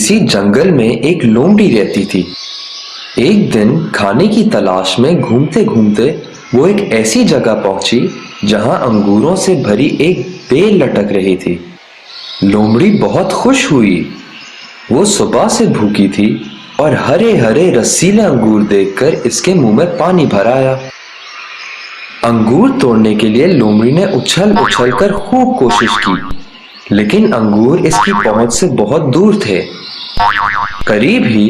किसी जंगल में एक लोमड़ी रहती थी। एक दिन खाने की तलाश में घूमते घूमते वो एक ऐसी जगह पहुंची जहां अंगूरों से भरी एक बेल लटक रही थी। लोमड़ी बहुत खुश हुई। वो सुबह से भूखी थी और हरे हरे रसीले अंगूर देखकर इसके मुंह में पानी भर आया। अंगूर तोड़ने के लिए लोमड़ी ने उछल उछल कर खूब कोशिश की, लेकिन अंगूर इसकी पहुंच से बहुत दूर थे। करीब ही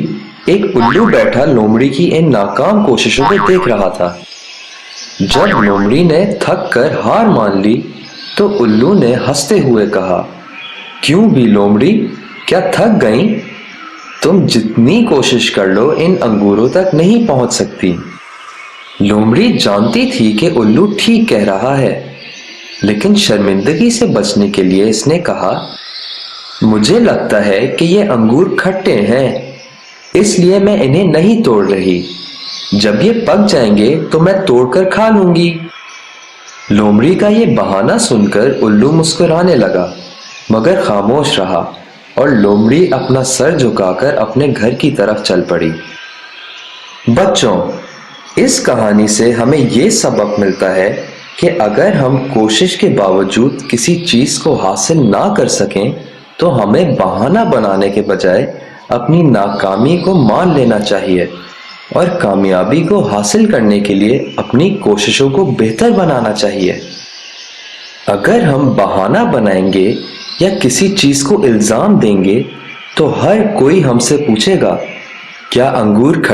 एक उल्लू बैठा लोमड़ी की इन नाकाम कोशिशों को देख रहा था। जब लोमड़ी ने थक कर हार मान ली तो उल्लू ने हंसते हुए कहा, क्यों भी लोमड़ी, क्या थक गई? तुम जितनी कोशिश कर लो इन अंगूरों तक नहीं पहुंच सकती। लोमड़ी जानती थी कि उल्लू ठीक कह रहा है, लेकिन शर्मिंदगी से बचने के लिए इसने कहा, मुझे लगता है कि ये अंगूर खट्टे हैं, इसलिए मैं इन्हें नहीं तोड़ रही। जब ये पक जाएंगे तो मैं तोड़कर खा लूंगी। लोमड़ी का ये बहाना सुनकर उल्लू मुस्कुराने लगा, मगर खामोश रहा और लोमड़ी अपना सर झुकाकर अपने घर की तरफ चल पड़ी। बच्चों, इस कहानी से हमें ये सबक मिलता है कि अगर हम कोशिश के बावजूद किसी चीज को हासिल ना कर सकें तो हमें बहाना बनाने के बजाय अपनी नाकामी को मान लेना चाहिए और कामयाबी को हासिल करने के लिए अपनी कोशिशों को बेहतर बनाना चाहिए। अगर हम बहाना बनाएंगे या किसी चीज को इल्जाम देंगे तो हर कोई हमसे पूछेगा, क्या अंगूर खट्टे